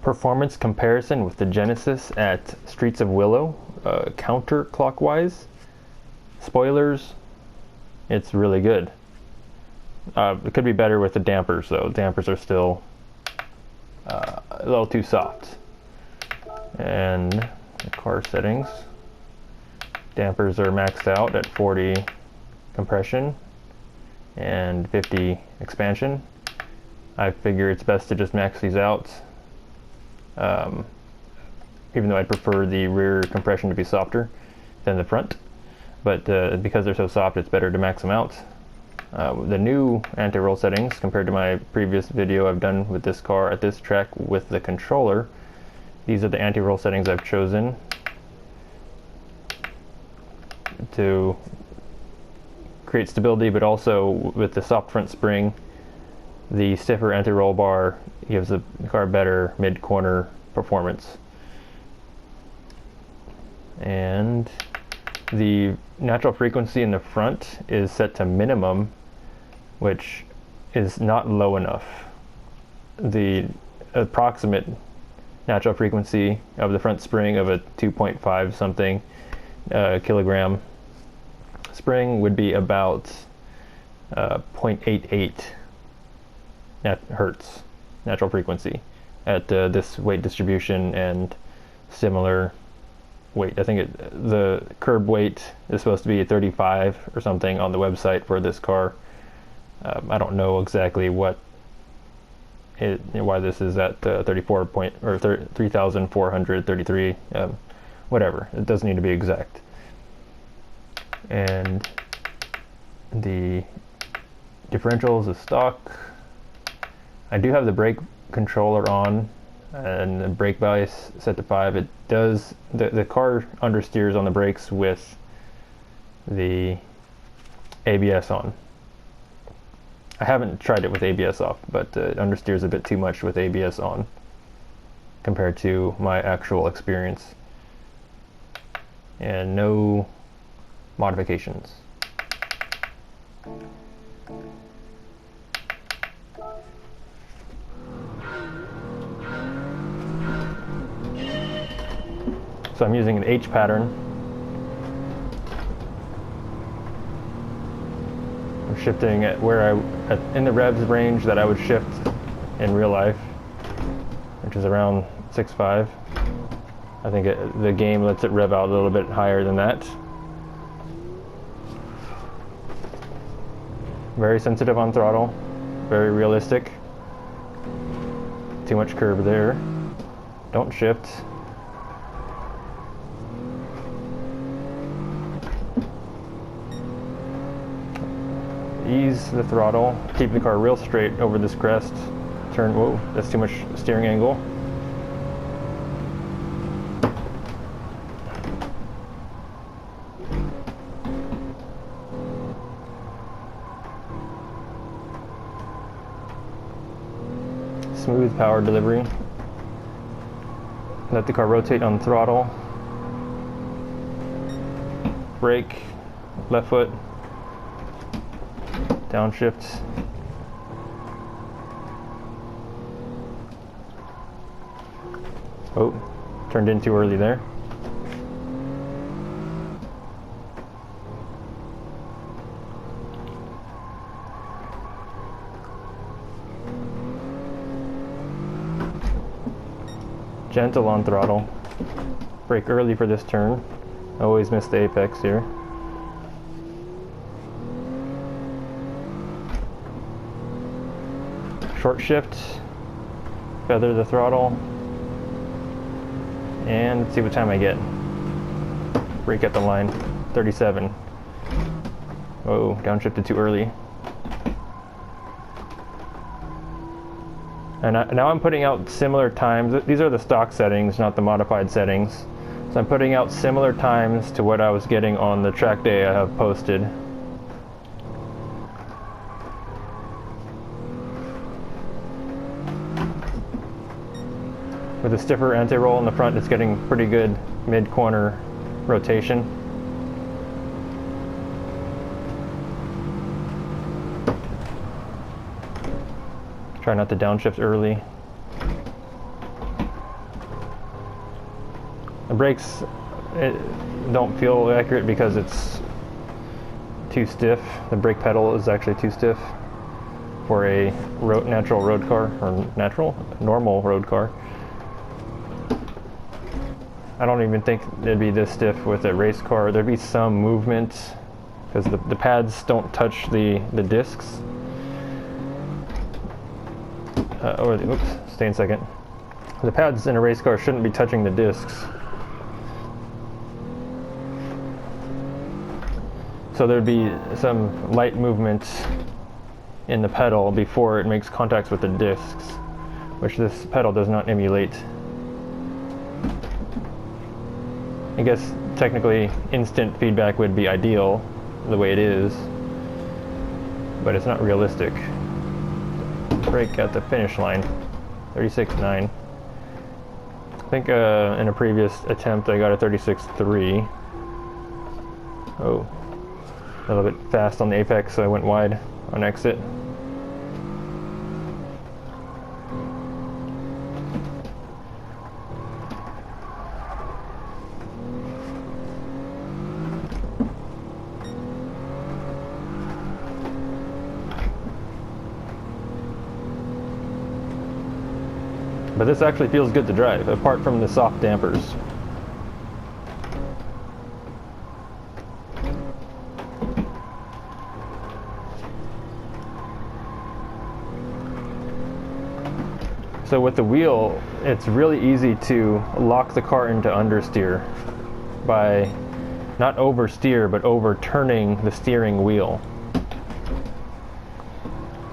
performance comparison with the Genesis at Streets of Willow, counterclockwise. Spoilers, it's really good. It could be better with the dampers though. Dampers are still a little too soft. And the car settings. Dampers are maxed out at 40 compression and 50 expansion. I figure it's best to just max these out, even though I'd prefer the rear compression to be softer than the front. But because they're so soft, it's better to max them out. The new anti-roll settings, compared to my previous video I've done with this car at this track with the controller, these are the anti-roll settings I've chosen to create stability, but also with the soft front spring, the stiffer anti-roll bar gives the car better mid-corner performance. And the natural frequency in the front is set to minimum, which is not low enough. The approximate natural frequency of the front spring of a 2.5 something kilogram spring would be about 0.88 hertz natural frequency at this weight distribution and similar weight. I think the curb weight is supposed to be 35 or something on the website for this car. I don't know exactly why this is at 3,433. Whatever. It doesn't need to be exact. And the differentials is stock. I do have the brake controller on and the brake bias set to 5. It does, the car understeers on the brakes with the ABS on. I haven't tried it with ABS off, but it understeers a bit too much with ABS on compared to my actual experience. And no modifications. So I'm using an H pattern. I'm shifting at where in the revs range that I would shift in real life, which is around 6.5. I think the game lets it rev out a little bit higher than that. Very sensitive on throttle, very realistic. Too much curb there. Don't shift. Ease the throttle, keep the car real straight over this crest. Turn, whoa, that's too much steering angle. Smooth power delivery. Let the car rotate on throttle. Brake, left foot, downshift. Oh, turned in too early there. Gentle on throttle. Brake early for this turn. Always miss the apex here. Short shift. Feather the throttle. And let's see what time I get. Brake at the line. 37. Oh, downshifted too early. And now I'm putting out similar times. These are the stock settings, not the modified settings. So I'm putting out similar times to what I was getting on the track day I have posted. With a stiffer anti-roll in the front, it's getting pretty good mid-corner rotation. Try not to downshift early. The brakes don't feel accurate because it's too stiff. The brake pedal is actually too stiff for a natural road car, or normal road car. I don't even think it'd be this stiff with a race car. There'd be some movement because the pads don't touch the discs. Oops, stay in second. The pads in a race car shouldn't be touching the discs. So there'd be some light movement in the pedal before it makes contacts with the discs, which this pedal does not emulate. I guess technically instant feedback would be ideal the way it is, but it's not realistic. Brake at the finish line, 36.9. I think in a previous attempt I got a 36.3. Oh, a little bit fast on the apex, so I went wide on exit. But this actually feels good to drive, apart from the soft dampers. So with the wheel, it's really easy to lock the car into understeer by not oversteer, but overturning the steering wheel.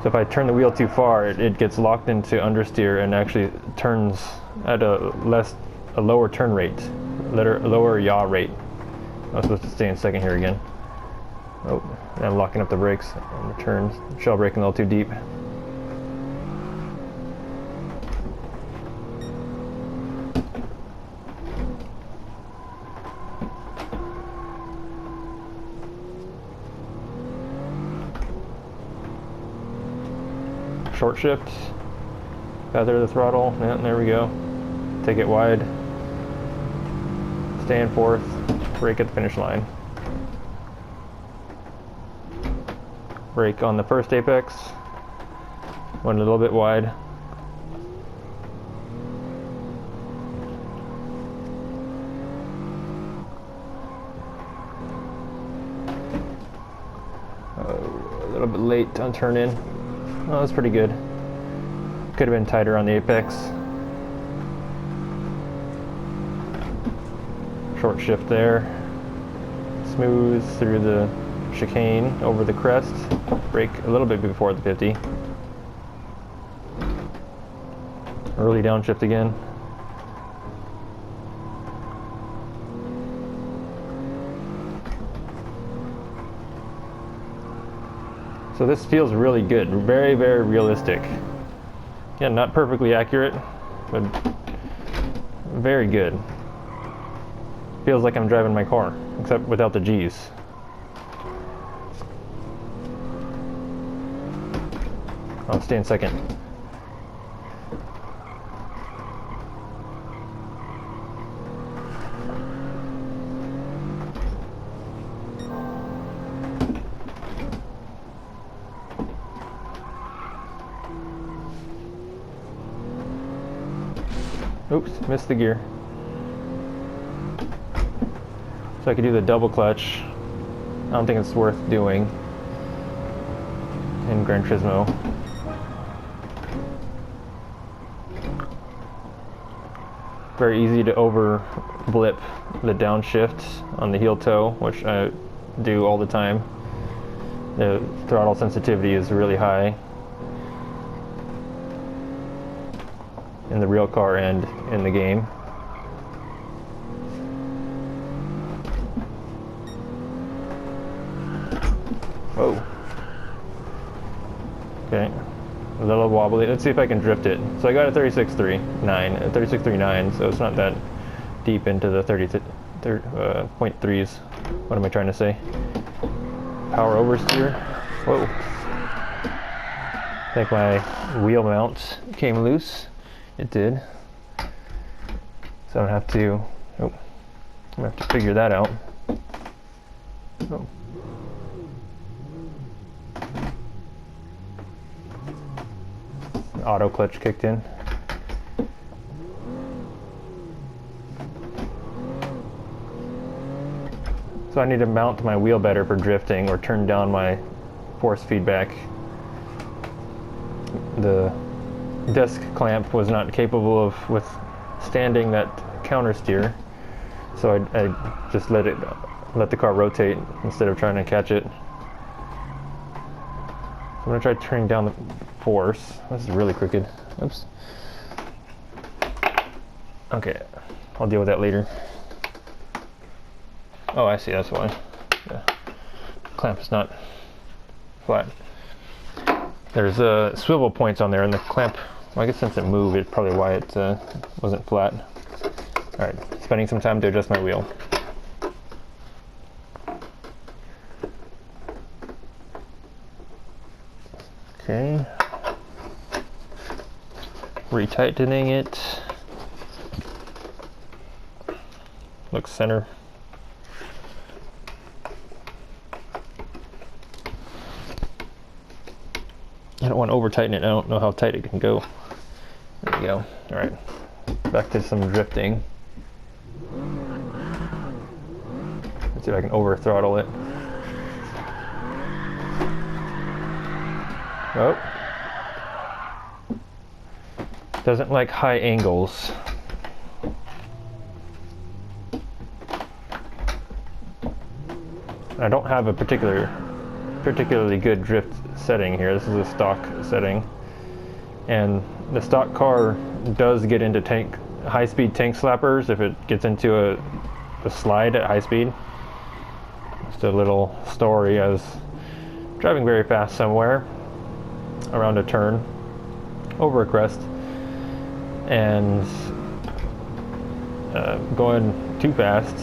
So if I turn the wheel too far, it gets locked into understeer and actually turns at a lower turn rate, lower yaw rate. I was supposed to stay in second here again. Oh, I'm locking up the brakes on the turns. Shell braking a little too deep. Short shift, feather the throttle, yeah, there we go. Take it wide, stay in fourth, brake at the finish line. Brake on the first apex, went a little bit wide. A little bit late on turn in. Oh, that's pretty good. Could have been tighter on the apex. Short shift there. Smooth through the chicane over the crest. Brake a little bit before the 50. Early downshift again. So this feels really good, very, very realistic. Yeah, not perfectly accurate, but very good. Feels like I'm driving my car, except without the G's. I'll stay in second. Oops, missed the gear. So I could do the double clutch. I don't think it's worth doing in Gran Turismo. Very easy to over blip the downshift on the heel toe, which I do all the time. The throttle sensitivity is really high in the real car and in the game. Whoa. Okay, a little wobbly. Let's see if I can drift it. So I got a 36.39, so it's not that deep into the 0.3s. What am I trying to say? Power oversteer. Whoa. I think my wheel mount came loose. It did. So I don't have to gonna have to figure that out. Oh. Auto clutch kicked in. So I need to mount my wheel better for drifting, or turn down my force feedback. The desk clamp was not capable of withstanding that counter steer, so I just let the car rotate instead of trying to catch it. I'm gonna try turning down the force. This is really crooked. Oops. Okay, I'll deal with that later. Oh, I see, that's why. The clamp is not flat. There's swivel points on there, and the clamp, well, I guess since it moved, it's probably why it wasn't flat. Alright, spending some time to adjust my wheel. Okay. Retightening it. Looks center. I don't want to over tighten it. I don't know how tight it can go. There we go. Alright. Back to some drifting. Let's see if I can over throttle it. Oh. Doesn't like high angles. I don't have a particularly good drift setting here. This is a stock setting. And the stock car does get into high-speed tank slappers if it gets into a slide at high speed. Just a little story. I was driving very fast somewhere around a turn over a crest and going too fast,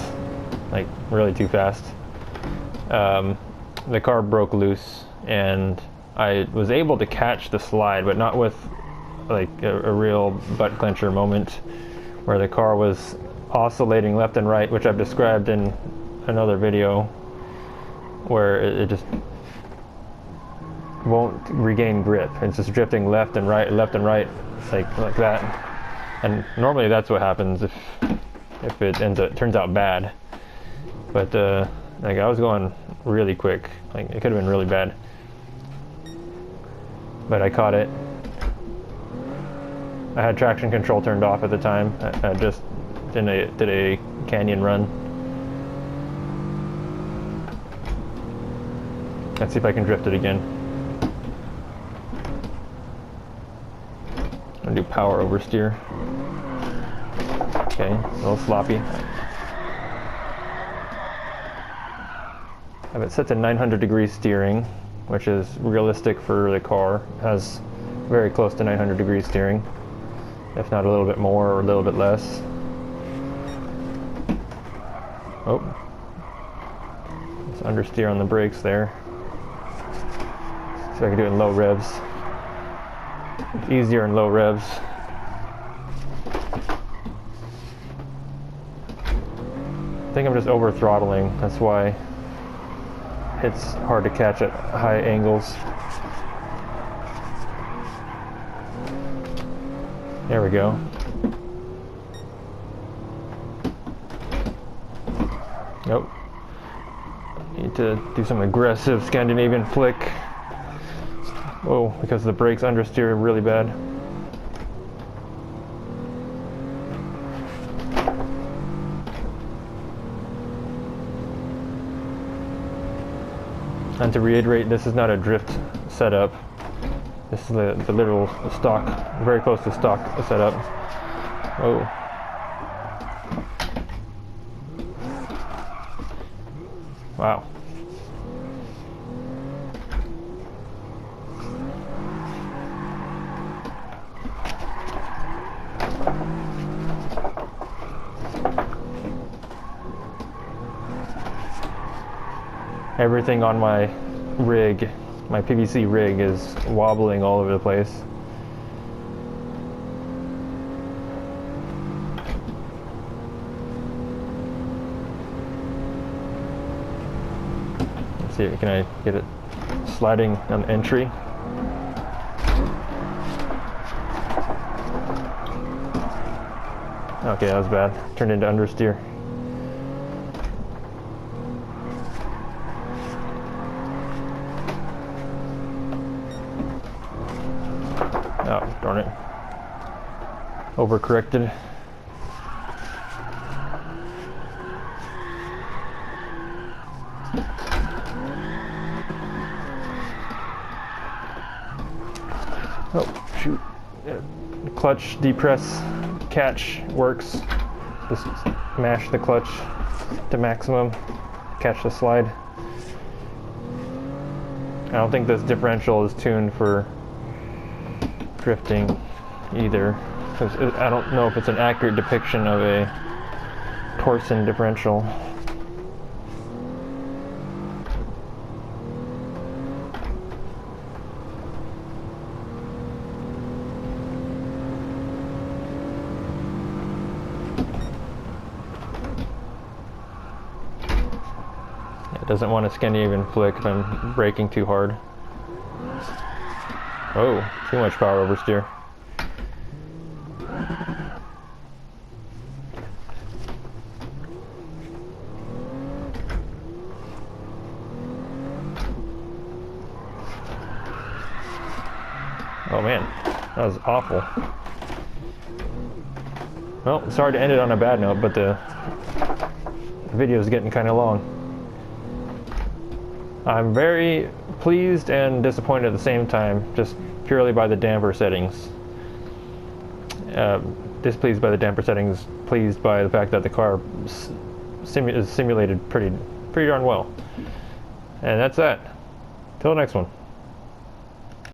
like really too fast. The car broke loose and I was able to catch the slide, but not with like a real butt clencher moment where the car was oscillating left and right, which I've described in another video, where it just won't regain grip. It's just drifting left and right, like that. And normally that's what happens if it turns out bad. But like I was going really quick, like it could have been really bad. But I caught it. I had traction control turned off at the time. I just did a canyon run. Let's see if I can drift it again. I'm gonna do power oversteer. Okay, a little sloppy. I have it set to 900 degrees steering, which is realistic for the car. It has very close to 900 degrees steering, if not a little bit more or a little bit less. Oh, let's understeer on the brakes there. So I can do it in low revs. It's easier in low revs. I think I'm just over throttling. That's why it's hard to catch at high angles. There we go. Nope. Need to do some aggressive Scandinavian flick. Oh, because the brakes understeer really bad. And to reiterate, this is not a drift setup. This is the literal stock, very close to stock setup. Oh. Wow. Everything on my rig, my PVC rig, is wobbling all over the place. see, can I get it sliding on entry? Okay, that was bad. Turned into understeer. Oh, darn it. Overcorrected. Oh, shoot. Clutch, depress, catch works. Just mash the clutch to maximum, catch the slide. I don't think this differential is tuned for drifting either. I don't know if it's an accurate depiction of a Torsen differential. It doesn't want to Scandinavian flick if I'm braking too hard. Oh, too much power oversteer. Oh man, that was awful. Well, sorry to end it on a bad note, but the video is getting kind of long. I'm very pleased and disappointed at the same time, just purely by the damper settings. Displeased by the damper settings, pleased by the fact that the car is simulated pretty darn well. And that's that. Till the next one.